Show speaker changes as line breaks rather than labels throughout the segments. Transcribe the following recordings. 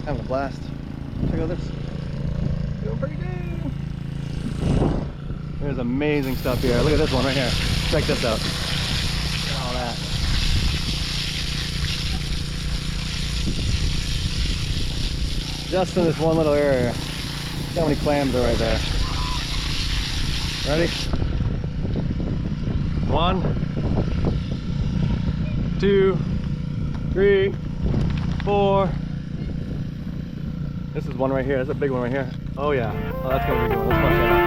Having a blast. Check out this. Doing pretty good. There's amazing stuff here. Look at this one right here. Check this out. Look at all that. Just in this one little area. Look how many clams are right there. Ready? 1, 2, 3, 4. This is one right here. That's a big one right here. Oh yeah. Oh, that's gonna be a good one. Let's watch that out.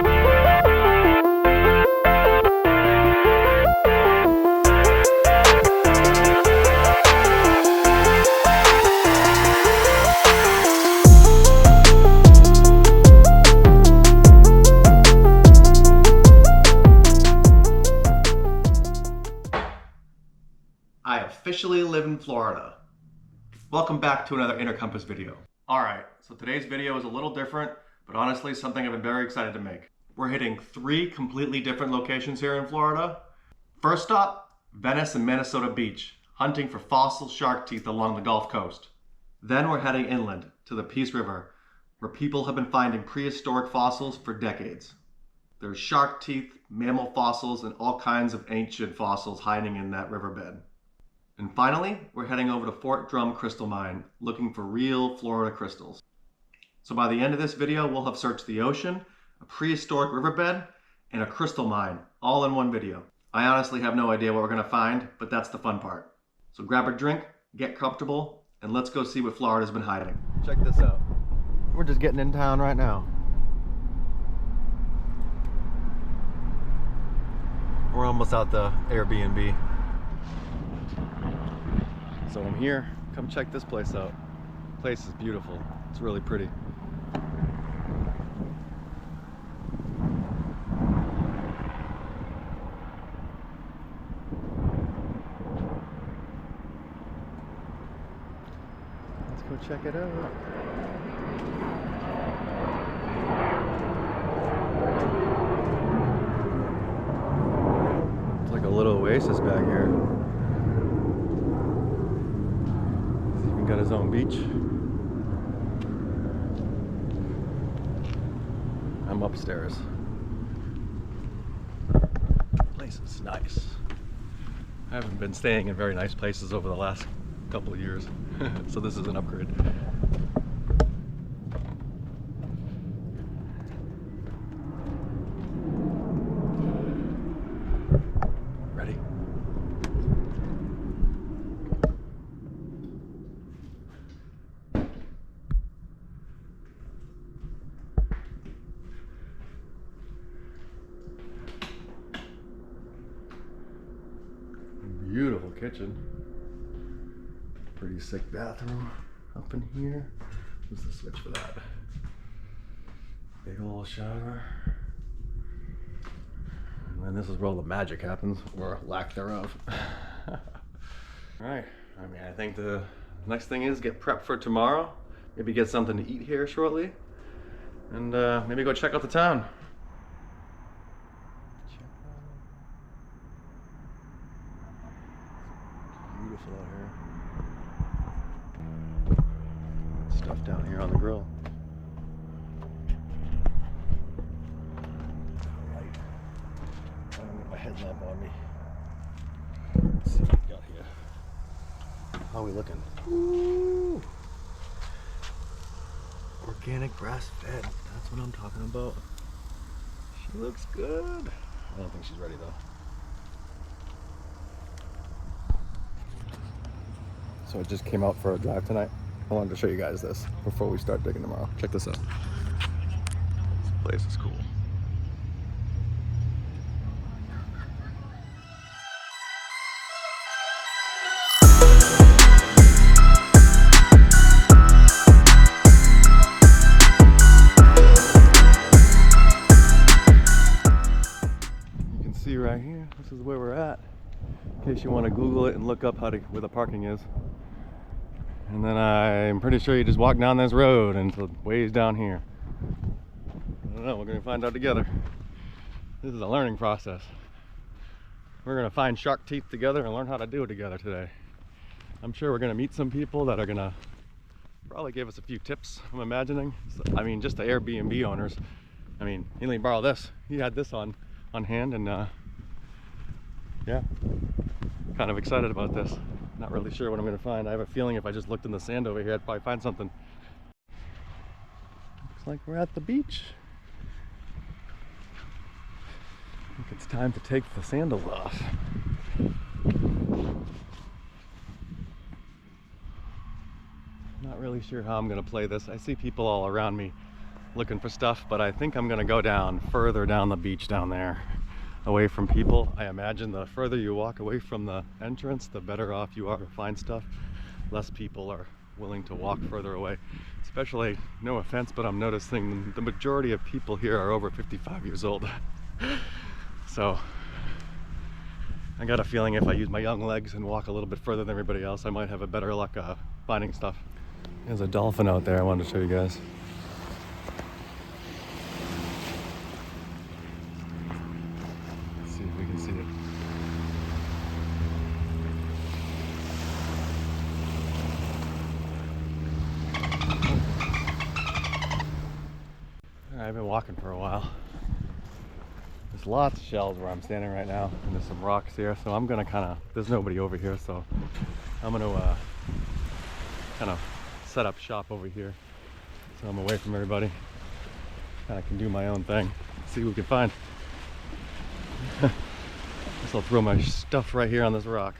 I officially live in Florida. Welcome back to another Inner Compass video. Alright, so today's video is a little different, but honestly something I've been very excited to make. We're hitting 3 completely different locations here in Florida. First stop, Venice and Manasota Beach, hunting for fossil shark teeth along the Gulf Coast. Then we're heading inland to the Peace River, where people have been finding prehistoric fossils for decades. There's shark teeth, mammal fossils, and all kinds of ancient fossils hiding in that riverbed. And finally, we're heading over to Fort Drum Crystal Mine, looking for real Florida crystals. So by the end of this video, we'll have searched the ocean, a prehistoric riverbed, and a crystal mine, all in one video. I honestly have no idea what we're gonna find, but that's the fun part. So grab a drink, get comfortable, and let's go see what Florida's been hiding. Check this out. We're just getting in town right now. We're almost out the Airbnb. So I'm here, come check this place out. The place is beautiful, it's really pretty. Let's go check it out. It's like a little oasis back here. Got his own beach. I'm upstairs. The place is nice. I haven't been staying in very nice places over the last couple of years, so this is an upgrade. Ready? Beautiful kitchen. Pretty sick bathroom up in here. Where's the switch for that? Big old shower. And then this is where all the magic happens, or lack thereof. Alright, I think the next thing is get prepped for tomorrow. Maybe get something to eat here shortly. And maybe go check out the town. Beautiful out here. Stuff down here on the grill. Light. I don't have my headlamp on me. Let's see what we got here. How are we looking? Ooh. Organic grass fed. That's what I'm talking about. She looks good. I don't think she's ready though. So it just came out for a drive tonight. I wanted to show you guys this before we start digging tomorrow. Check this out. This place is cool. You can see right here, this is where we're at. In case you want to Google it and look up where the parking is. And then I'm pretty sure you just walk down this road until ways down here. I don't know, we're gonna find out together. This is a learning process. We're gonna find shark teeth together and learn how to do it together today. I'm sure we're gonna meet some people that are gonna Probably gave us a few tips, I'm imagining. I mean, just the Airbnb owners. I mean, he let me borrow this. He had this on hand, and yeah, kind of excited about this. Not really sure what I'm gonna find. I have a feeling if I just looked in the sand over here, I'd probably find something. Looks like we're at the beach. I think it's time to take the sandals off. Not really sure how I'm gonna play this. I see people all around me looking for stuff, but I think I'm gonna go down further down the beach down there, away from people. I imagine the further you walk away from the entrance, the better off you are to find stuff. Less people are willing to walk further away. Especially, no offense, but I'm noticing the majority of people here are over 55 years old. So I got a feeling if I use my young legs and walk a little bit further than everybody else, I might have a better luck finding stuff. There's a dolphin out there I wanted to show you guys. Let's see if we can see it. I've been walking for a while. There's lots of shells where I'm standing right now, and there's some rocks here, so I'm gonna there's nobody over here, so I'm gonna kind of set up shop over here so I'm away from everybody. Kind of can do my own thing, see what we can find. Guess I'll throw my stuff right here on this rock.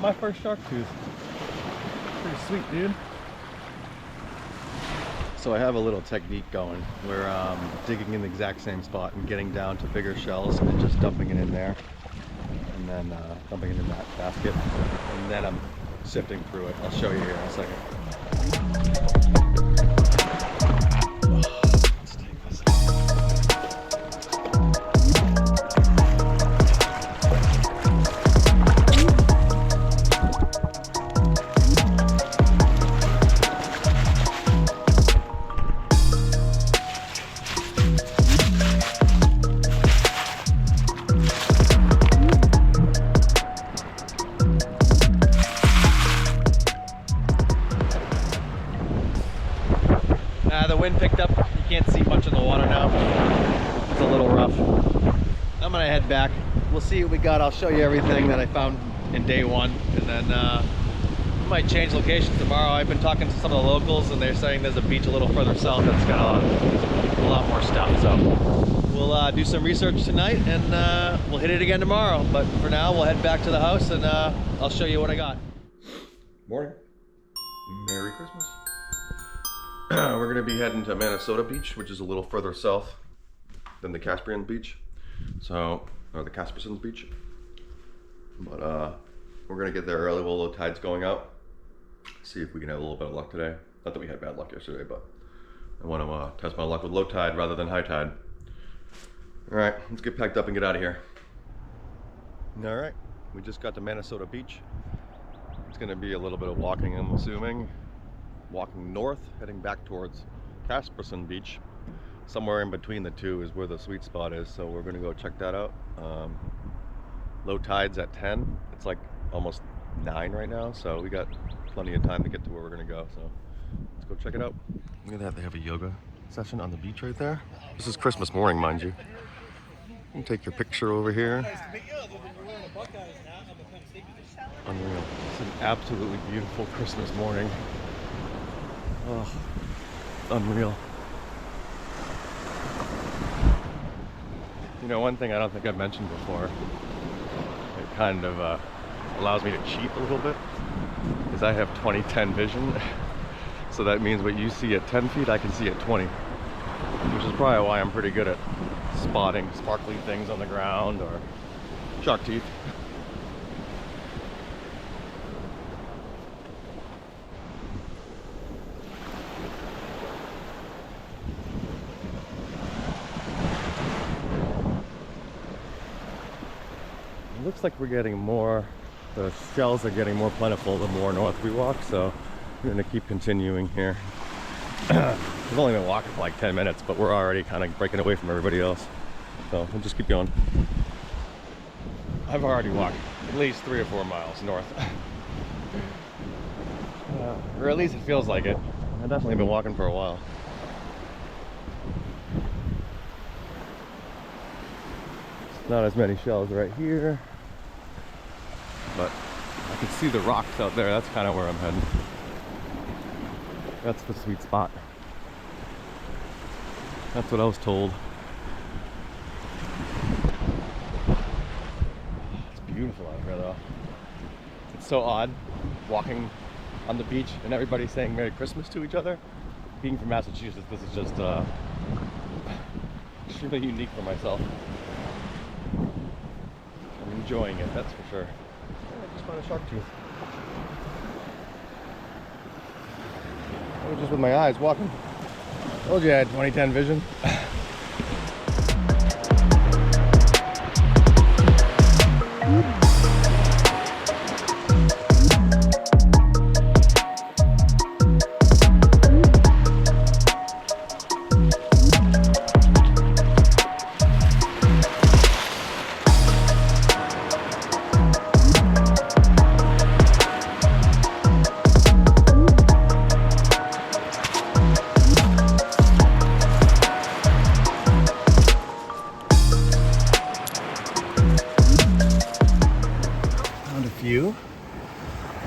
My first shark tooth. Pretty sweet, dude. So I have a little technique going where I'm digging in the exact same spot and getting down to bigger shells and just dumping it in there, and then dumping it in that basket, and then I'm sifting through it. I'll show you here in a second. Let's take this. The wind picked up. You can't see much of the water now. It's a little rough. I'm gonna head back. We'll see what we got. I'll show you everything that I found in day one, and then we might change locations tomorrow. I've been talking to some of the locals, and they're saying there's a beach a little further south that's got a lot more stuff. So we'll do some research tonight, and we'll hit it again tomorrow. But for now, we'll head back to the house, and I'll show you what I got. Morning. Merry Christmas. We're going to be heading to Manasota Beach, which is a little further south than the Caspian Beach, or the Casperson's Beach. But we're going to get there early while low tide's going out. See if we can have a little bit of luck today. Not that we had bad luck yesterday, but I want to test my luck with low tide rather than high tide. All right, let's get packed up and get out of here. All right, we just got to Manasota Beach. It's going to be a little bit of walking, I'm assuming. Walking north, heading back towards Casperson Beach. Somewhere in between the two is where the sweet spot is, so we're going to go check that out. Low tide's at 10. It's like almost 9 right now, so we got plenty of time to get to where we're gonna go. So let's go check it out. Look at that, they have a yoga session on the beach right there. This is Christmas morning, mind you. You can take your picture over here. Unreal. It's an absolutely beautiful Christmas morning. Oh, unreal. You know, one thing I don't think I've mentioned before, it kind of allows me to cheat a little bit, is I have 20/10 vision. So that means what you see at 10 feet, I can see at 20. Which is probably why I'm pretty good at spotting sparkly things on the ground or shark teeth. It looks like we're getting more, the shells are getting more plentiful the more north we walk, so we're going to keep continuing here. We've only been walking for like 10 minutes, but we're already kind of breaking away from everybody else. So we'll just keep going. I've already walked at least 3 or 4 miles north. Or at least it feels like it. I've definitely been walking for a while. Not as many shells right here, but I can see the rocks out there. That's kind of where I'm heading. That's the sweet spot. That's what I was told. It's beautiful out here though. It's so odd walking on the beach and everybody saying Merry Christmas to each other. Being from Massachusetts, this is just extremely unique for myself. I'm enjoying it, that's for sure. I just found a shark tooth. I was just with my eyes walking. Told you I had 20/10 vision.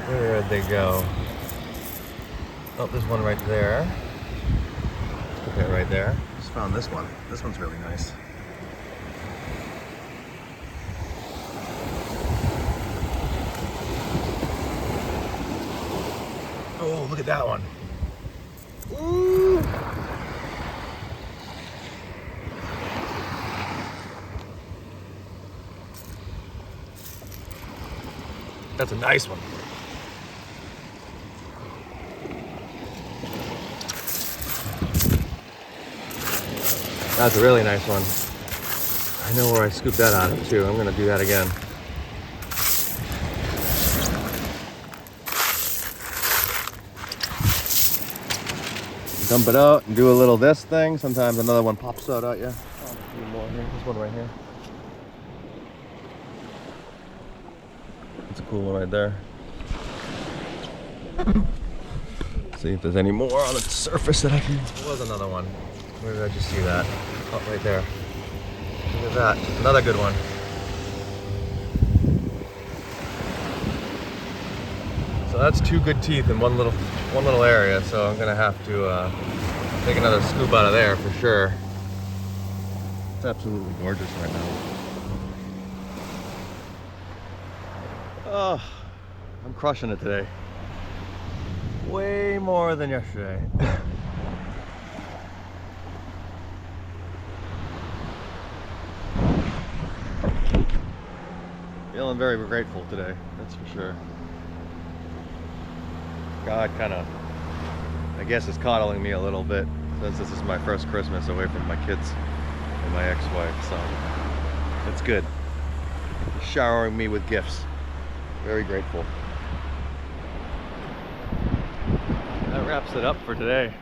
Where'd they go? Oh, there's one right there. Okay, right there. Just found this one. This one's really nice. Oh, look at that one. Ooh. That's a nice one. That's a really nice one. I know where I scooped that out of too. I'm gonna do that again. Dump it out and do a little this thing. Sometimes another one pops out at you. Oh, a few more here. This one right here. That's a cool one right there. See if there's any more on the surface that I can. There was another one. Where did I just see that? Oh, right there. Look at that. Another good one. So that's 2 good teeth in one little area. So I'm gonna have to take another scoop out of there for sure. It's absolutely gorgeous right now. Oh, I'm crushing it today. Way more than yesterday. Feeling very grateful today, that's for sure. God kind of, I guess, is coddling me a little bit since this is my first Christmas away from my kids and my ex-wife, so it's good. He's showering me with gifts. Very grateful. That wraps it up for today.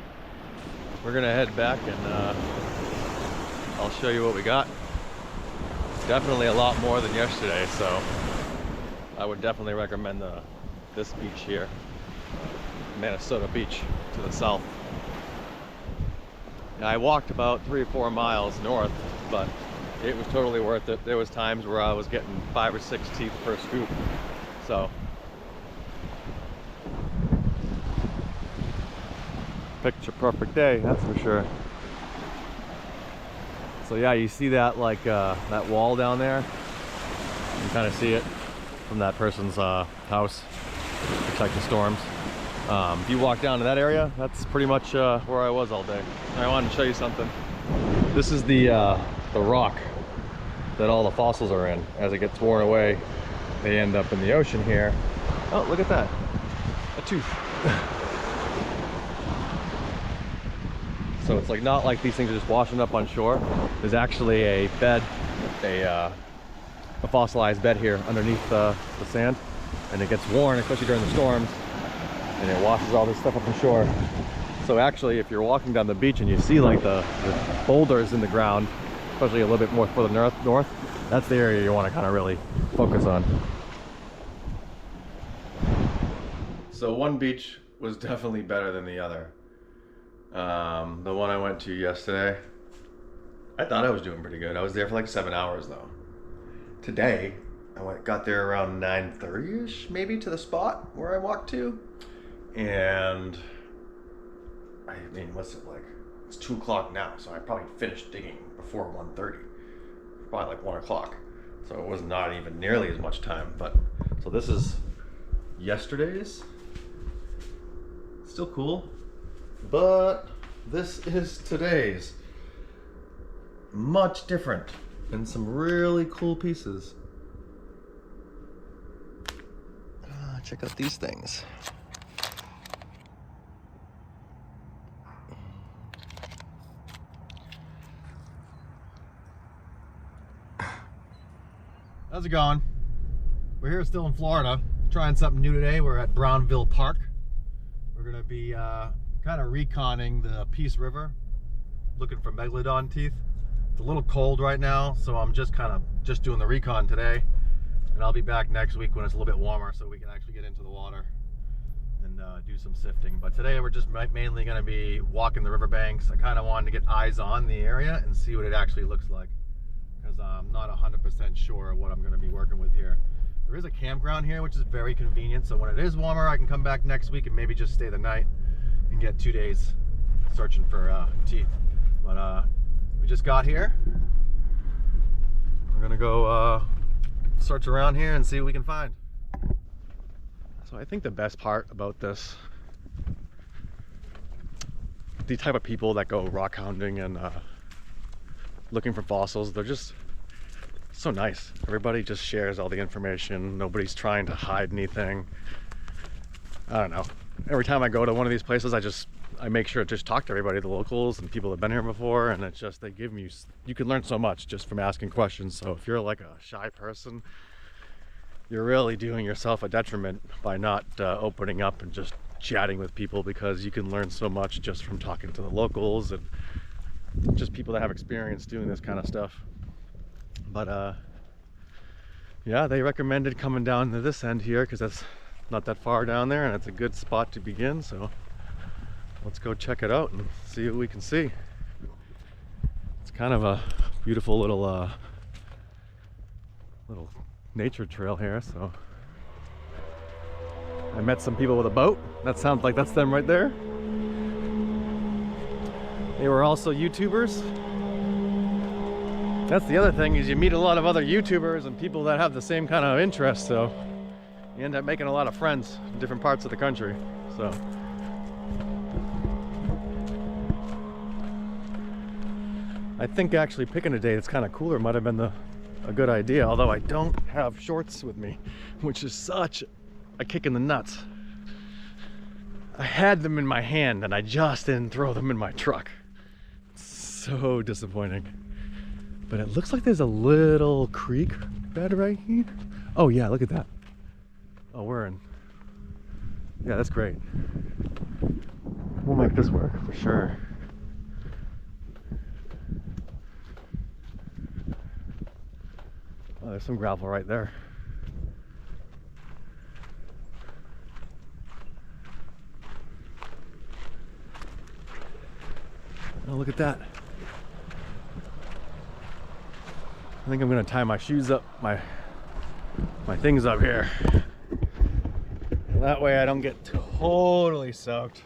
We're gonna head back and I'll show you what we got. Definitely a lot more than yesterday, so I would definitely recommend this beach here. Manasota beach to the south. Now, I walked about 3 or 4 miles north, but it was totally worth it. There was times where I was getting 5 or 6 teeth per scoop. So picture perfect day, that's for sure. So yeah, you see that that wall down there? You can kind of see it from that person's house, protect the storms. If you walk down to that area, that's pretty much where I was all day. I wanted to show you something. This is the rock that all the fossils are in. As it gets worn away, they end up in the ocean here. Oh, look at that, a tooth. So it's like not like these things are just washing up on shore. There's actually a bed, a fossilized bed here underneath the sand, and it gets worn, especially during the storms, and it washes all this stuff up on shore. So actually, if you're walking down the beach and you see like the boulders in the ground, especially a little bit more further north, that's the area you want to kind of really focus on. So one beach was definitely better than the other. The one I went to yesterday, I thought I was doing pretty good. I was there for like 7 hours though. Today, I got there around 9:30ish, maybe, to the spot where I walked to. And I mean, what's it like? It's 2 o'clock now, so I probably finished digging before 1:30, probably like 1 o'clock. So it was not even nearly as much time. But so this is yesterday's. Still cool. But this is today's. Much different and some really cool pieces. Check out these things. How's it going? We're here still in Florida, trying something new today. We're at Brownville Park. We're gonna be kind of reconning the Peace River, looking for megalodon teeth. It's a little cold right now, so I'm just doing the recon today, and I'll be back next week when it's a little bit warmer, so we can actually get into the water and do some sifting. But today we're just mainly going to be walking the riverbanks. I kind of wanted to get eyes on the area and see what it actually looks like, because I'm not 100% sure what I'm going to be working with here. There is a campground here, which is very convenient, so when it is warmer, I can come back next week and maybe just stay the night and get 2 days searching for teeth. But we just got here. We're gonna go search around here and see what we can find. So I think the best part about this, the type of people that go rock hounding and looking for fossils, they're just so nice. Everybody just shares all the information. Nobody's trying to hide anything. I don't know. Every time I go to one of these places, I make sure to just talk to everybody, the locals and people that have been here before, and it's just, they give you can learn so much just from asking questions. So if you're like a shy person, you're really doing yourself a detriment by not opening up and just chatting with people, because you can learn so much just from talking to the locals and just people that have experience doing this kind of stuff. But yeah, they recommended coming down to this end here because that's not that far down there, and it's a good spot to begin. So let's go check it out and see what we can see. It's kind of a beautiful little nature trail here. So I met some people with a boat. That sounds like that's them right there. They were also YouTubers. That's the other thing, is you meet a lot of other YouTubers and people that have the same kind of interests, so you end up making a lot of friends in different parts of the country. So I think actually picking a day that's kind of cooler might have been a good idea, although I don't have shorts with me, which is such a kick in the nuts. I had them in my hand and I just didn't throw them in my truck. So disappointing. But it looks like there's a little creek bed right here. Oh yeah, look at that. Oh, we're in. Yeah, that's great. We'll make this work for sure. Oh, there's some gravel right there. Oh, look at that. I think I'm gonna tie my shoes up, my things up here. That way I don't get totally soaked.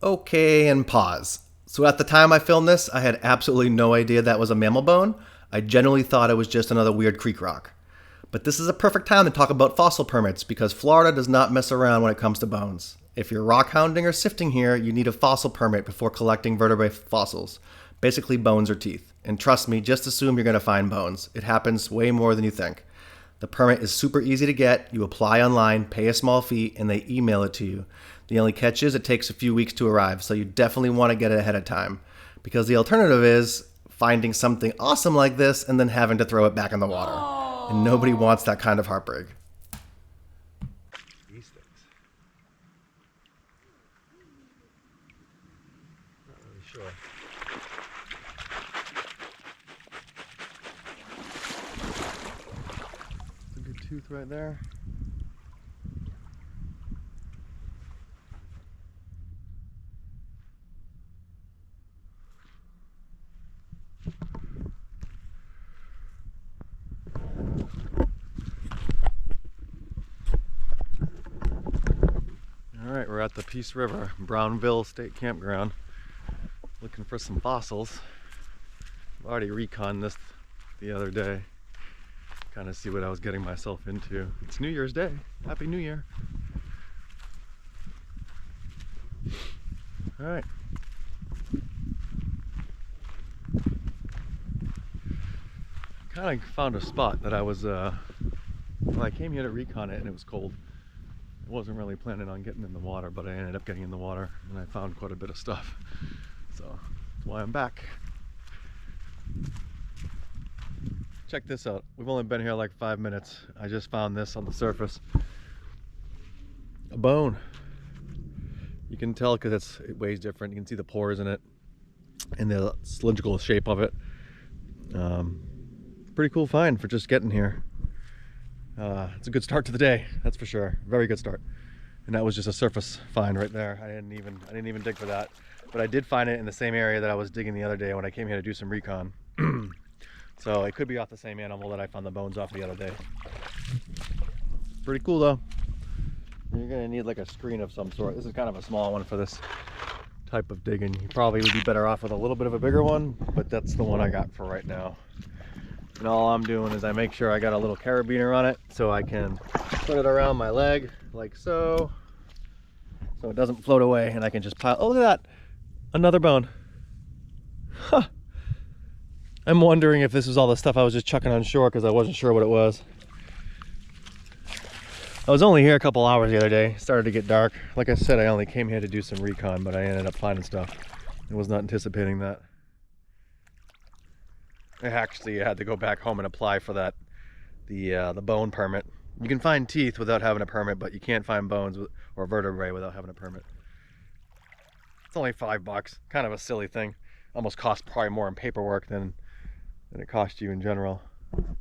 Okay, and pause. So at the time I filmed this, I had absolutely no idea that was a mammal bone. I generally thought it was just another weird creek rock. But this is a perfect time to talk about fossil permits because Florida does not mess around when it comes to bones. If you're rock hounding or sifting here, you need a fossil permit before collecting vertebrate fossils, basically bones or teeth. And trust me, just assume you're going to find bones. It happens way more than you think. The permit is super easy to get. You apply online, pay a small fee, and they email it to you. The only catch is it takes a few weeks to arrive, so you definitely want to get it ahead of time. Because the alternative is finding something awesome like this and then having to throw it back in the water. And nobody wants that kind of heartbreak. These things. Not really sure. It's a good tooth right there. Alright, we're at the Peace River, Brownville State Campground, looking for some fossils. I've already reconned this the other day, kind of see what I was getting myself into. It's New Year's Day. Happy New Year. Alright. Kind of found a spot that I was, well, I came here to recon it and it was cold. I wasn't really planning on getting in the water, but I ended up getting in the water and I found quite a bit of stuff. So that's why I'm back. Check this out. We've only been here like 5 minutes. I just found this on the surface. A bone. You can tell because it weighs different. You can see the pores in it and the cylindrical shape of it. Pretty cool find for just getting here. It's a good start to the day, that's for sure. Very good start. And that was just a surface find right there. I didn't even dig for that, but I did find it in the same area that I was digging the other day when I came here to do some recon. So it could be off the same animal that I found the bones off the other day. Pretty cool though. You're gonna need like a screen of some sort. This is kind of a small one for this type of digging. You probably would be better off with a little bit of a bigger one, but that's the one I got for right now. And all I'm doing is I make sure I got a little carabiner on it so I can put it around my leg like so it doesn't float away and I can just pile. Oh, look at that, another bone. Huh. I'm wondering if this is all the stuff I was just chucking on shore because I wasn't sure what it was. I was only here a couple hours the other day. It started to get dark. Like I said, I only came here to do some recon, but I ended up finding stuff. I was not anticipating that. I actually had to go back home and apply for that, the bone permit. You can find teeth without having a permit, but you can't find bones or vertebrae without having a permit. It's only $5, kind of a silly thing. Almost costs probably more in paperwork than it costs you in general. All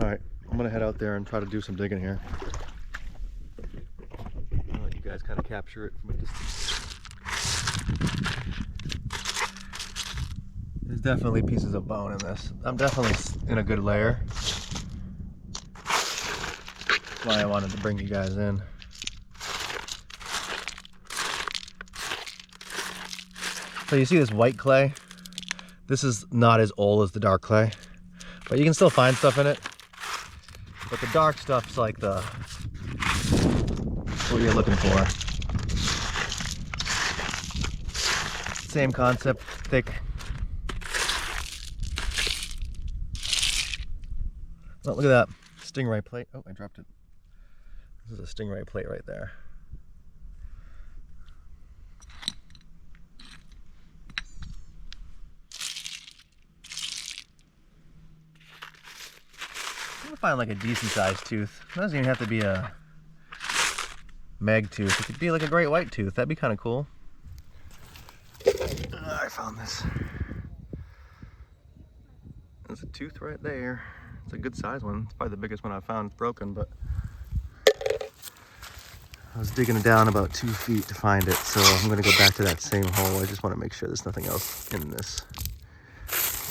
right, I'm gonna head out there and try to do some digging here. I'll let you guys kind of capture it from a distance. There's definitely pieces of bone in this. I'm definitely in a good layer. That's why I wanted to bring you guys in. So you see this white clay? This is not as old as the dark clay, but you can still find stuff in it. But the dark stuff's like what you're looking for. Same concept, thick. Oh, look at that stingray plate. Oh, I dropped it. This is a stingray plate right there. I'm gonna find like a decent sized tooth. It doesn't even have to be a meg tooth. It could be like a great white tooth. That'd be kind of cool. I found this. There's a tooth right there. It's a good size one. It's probably the biggest one I've found. It's broken, but I was digging it down about 2 feet to find it, so I'm gonna go back to that same hole. I just want to make sure there's nothing else in this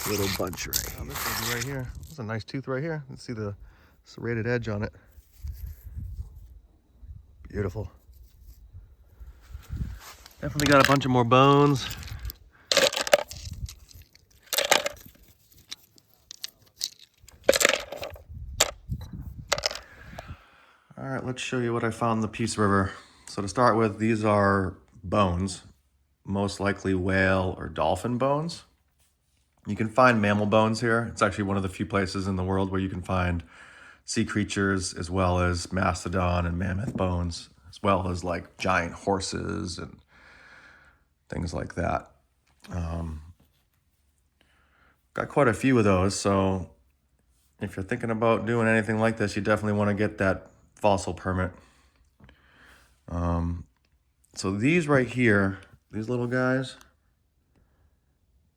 little bunch right here. This one's right here. That's a nice tooth right here. You can see the serrated edge on it. Beautiful. Definitely got a bunch of more bones. All right, let's show you what I found in the Peace River. So to start with, these are bones, most likely whale or dolphin bones. You can find mammal bones here. It's actually one of the few places in the world where you can find sea creatures as well as mastodon and mammoth bones, as well as like giant horses and things like that. Got quite a few of those, so if you're thinking about doing anything like this, you definitely want to get that fossil permit. So these right here, these little guys,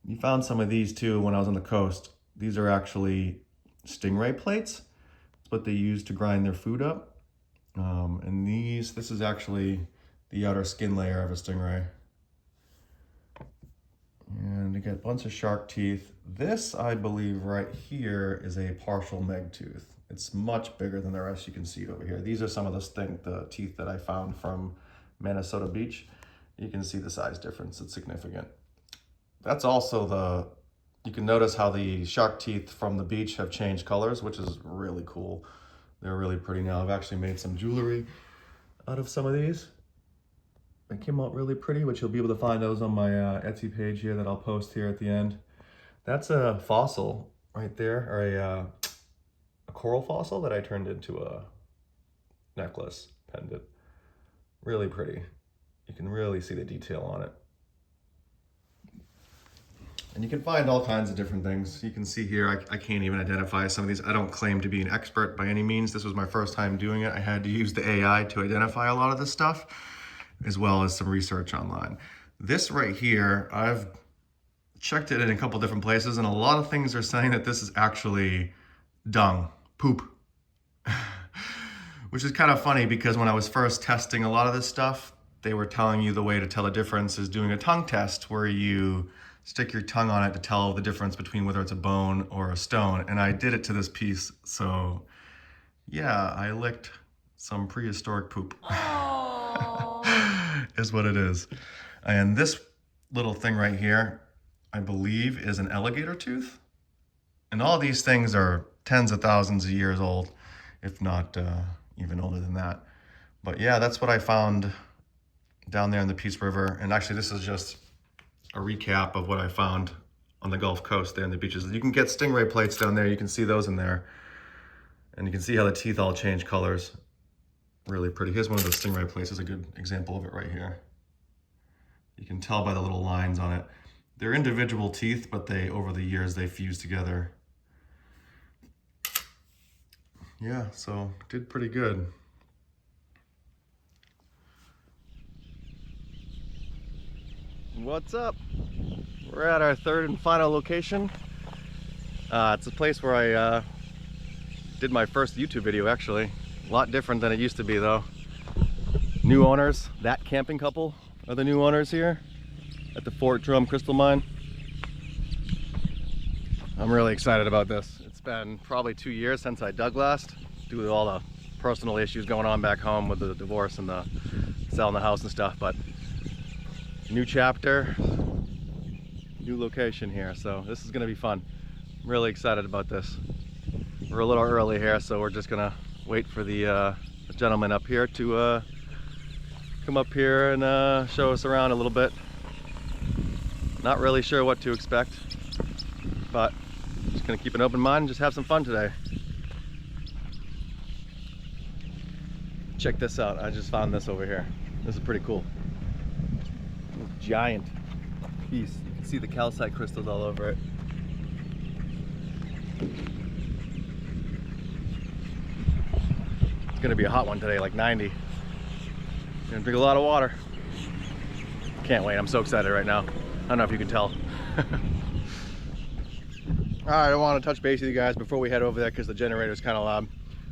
you found some of these too when I was on the coast. These are actually stingray plates. It's what they use to grind their food up. And this is actually the outer skin layer of a stingray. And you get a bunch of shark teeth. This, I believe, right here is a partial meg tooth. It's much bigger than the rest. You can see it over here. These are some of the teeth that I found from Manasota Beach. You can see the size difference. It's significant. That's also you can notice how the shark teeth from the beach have changed colors, which is really cool. They're really pretty now. I've actually made some jewelry out of some of these. They came out really pretty, which you'll be able to find those on my Etsy page here that I'll post here at the end. That's a fossil right there, or a coral fossil that I turned into a necklace pendant. Really pretty. You can really see the detail on it. And you can find all kinds of different things. You can see here, I can't even identify some of these. I don't claim to be an expert by any means. This was my first time doing it. I had to use the AI to identify a lot of this stuff, as well as some research online. This right here, I've checked it in a couple different places, and a lot of things are saying that this is actually dung, poop. Which is kind of funny because when I was first testing a lot of this stuff, they were telling you the way to tell the difference is doing a tongue test where you stick your tongue on it to tell the difference between whether it's a bone or a stone. And I did it to this piece. So yeah, I licked some prehistoric poop. Is what it is. And this little thing right here, I believe is an alligator tooth. And all these things are tens of thousands of years old, if not even older than that. But yeah, that's what I found down there in the Peace River. And actually this is just a recap of what I found on the Gulf Coast there in the beaches. You can get stingray plates down there. You can see those in there. And you can see how the teeth all change colors. Really pretty. Here's one of the stingray plates. Is a good example of it right here. You can tell by the little lines on it. They're individual teeth, but over the years, they fuse together. Yeah, so did pretty good. What's up? We're at our third and final location. It's a place where I did my first YouTube video, actually. A lot different than it used to be, though. New owners, that camping couple are the new owners here. at the Fort Drum Crystal Mine. I'm really excited about this. It's been probably 2 years since I dug last, due to all the personal issues going on back home with the divorce and the selling the house and stuff, but new chapter, new location here, so this is gonna be fun. I'm really excited about this. We're a little early here, so we're just gonna wait for the gentleman up here to come up here and show us around a little bit. Not really sure what to expect, but just gonna keep an open mind and just have some fun today. Check this out, I just found this over here. This is pretty cool. Giant piece. You can see the calcite crystals all over it. It's gonna be a hot one today, like 90. Gonna drink a lot of water. Can't wait, I'm so excited right now. I don't know if you can tell. Alright, I want to touch base with you guys before we head over there because the generator is kind of loud.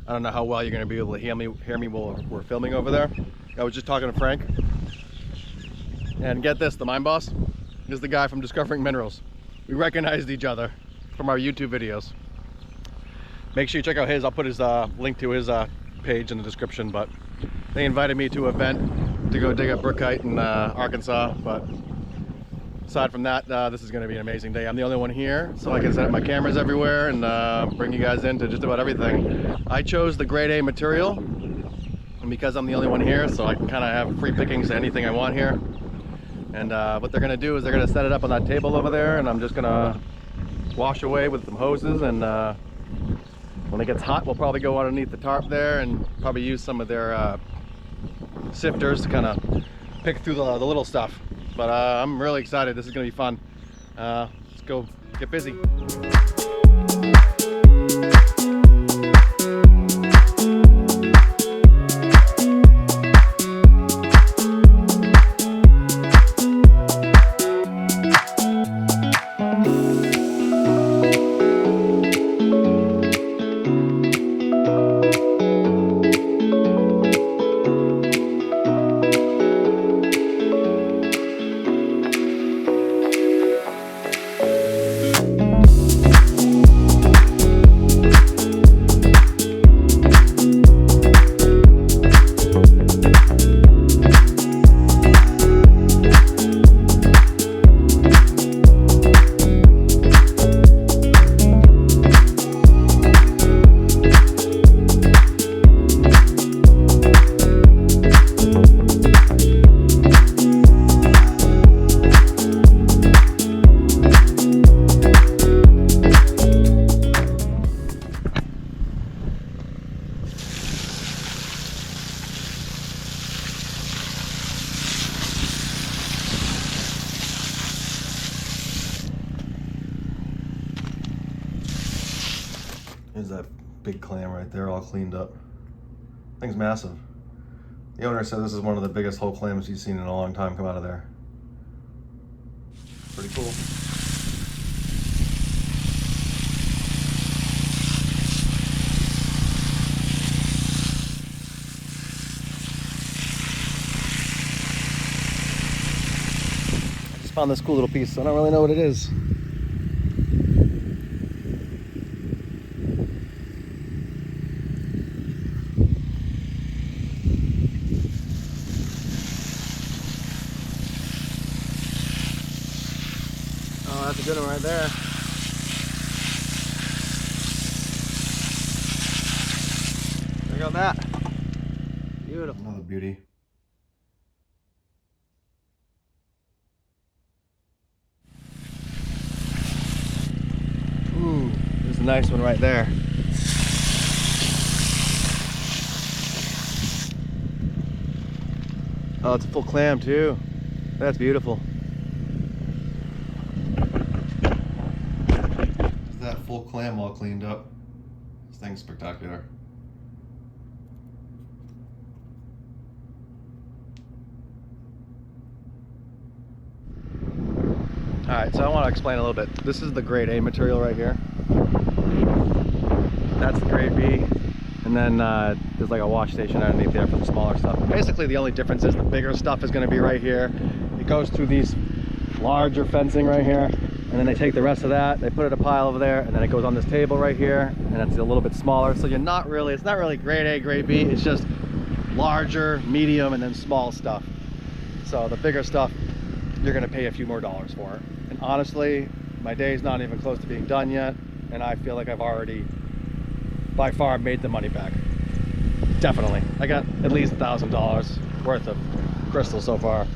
I don't know how well you're going to be able to hear me while we're filming over there. I was just talking to Frank. And get this, the mine boss is the guy from Discovering Minerals. We recognized each other from our YouTube videos. Make sure you check out his, I'll put his link to his page in the description, but they invited me to an event to go dig up brookite in Arkansas, but aside from that, this is going to be an amazing day. I'm the only one here, so I can set up my cameras everywhere and bring you guys into just about everything. I chose the grade A material, and because I'm the only one here, so I can kind of have free pickings to anything I want here. And what they're going to do is they're going to set it up on that table over there, and I'm just going to wash away with some hoses, and when it gets hot, we'll probably go underneath the tarp there and probably use some of their sifters to kind of pick through the little stuff. But I'm really excited. This is going to be fun. Let's go get busy. There's that big clam right there, all cleaned up. Thing's massive. The owner said this is one of the biggest whole clams he's seen in a long time come out of there. Pretty cool. I just found this cool little piece, so I don't really know what it is. That's a good one right there. Look at that. Beautiful. Another beauty. Ooh, there's a nice one right there. Oh, it's a full clam too. That's beautiful. That full clam all cleaned up. This thing's spectacular. Alright, so I want to explain a little bit. This is the grade A material right here. That's the grade B. And then there's like a wash station underneath there for the smaller stuff. Basically the only difference is the bigger stuff is going to be right here. It goes through these larger fencing right here, and then they take the rest of that, they put it in a pile over there, and then it goes on this table right here, and it's a little bit smaller. So it's not really grade A, grade B, it's just larger, medium, and then small stuff. So the bigger stuff, you're gonna pay a few more dollars for it. And honestly, my day's not even close to being done yet, and I feel like I've already by far made the money back. Definitely. I got at least $1,000 worth of crystal so far,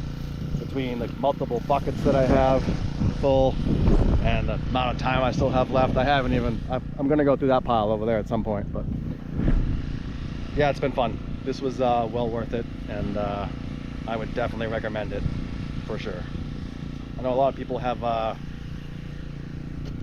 between the multiple buckets that I have full and the amount of time I still have left. I'm gonna go through that pile over there at some point, but yeah, it's been fun. This was well worth it, and I would definitely recommend it for sure. I know a lot of people have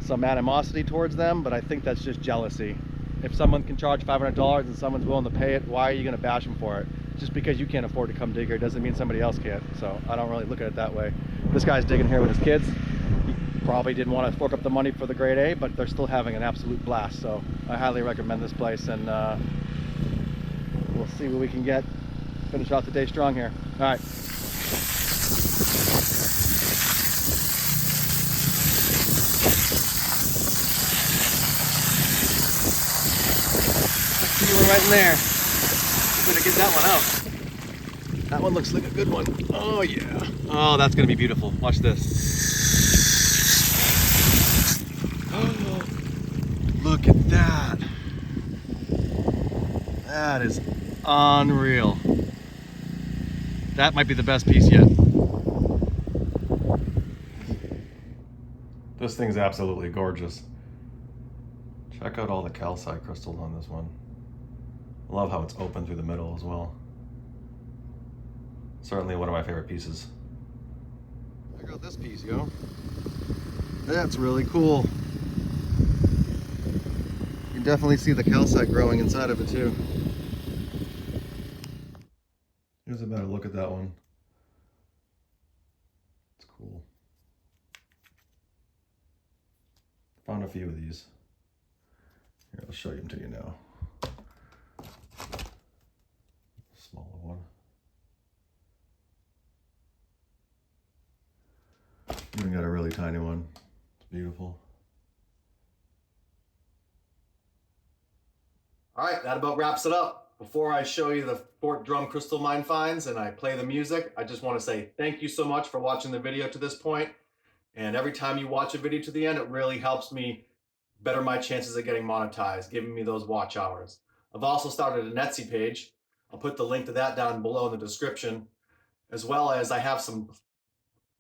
some animosity towards them, but I think that's just jealousy. If someone can charge $500 and someone's willing to pay it, why are you going to bash them for it? Just because you can't afford to come dig here doesn't mean somebody else can't. So I don't really look at it that way. This guy's digging here with his kids. He probably didn't want to fork up the money for the grade A, but they're still having an absolute blast. So I highly recommend this place, and we'll see what we can get. Finish off the day strong here. All right. Right in there. Better get that one out. That one looks like a good one. Oh yeah. Oh, that's gonna be beautiful. Watch this. Oh, look at that. That is unreal. That might be the best piece yet. This thing's absolutely gorgeous. Check out all the calcite crystals on this one. I love how it's open through the middle as well. Certainly one of my favorite pieces. Check out this piece, yo. That's really cool. You can definitely see the calcite growing inside of it too. Here's a better look at that one. It's cool. Found a few of these. Here, I'll show them to you now. Smaller one. Even got a really tiny one. It's beautiful. All right, that about wraps it up. Before I show you the Fort Drum crystal mine finds and I play the music, I just want to say thank you so much for watching the video to this point. And every time you watch a video to the end, it really helps me better my chances of getting monetized, giving me those watch hours. I've also started an Etsy page. I'll put the link to that down below in the description, as well as I have some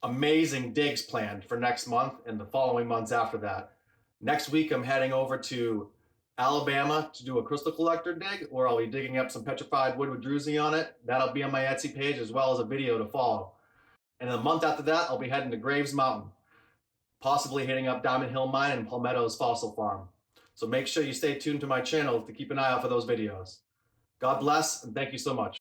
amazing digs planned for next month and the following months after that. Next week, I'm heading over to Alabama to do a crystal collector dig, where I'll be digging up some petrified wood with druzy on it. That'll be on my Etsy page, as well as a video to follow. And a month after that, I'll be heading to Graves Mountain, possibly hitting up Diamond Hill Mine and Palmetto's Fossil Farm. So make sure you stay tuned to my channel to keep an eye out for those videos. God bless, and thank you so much.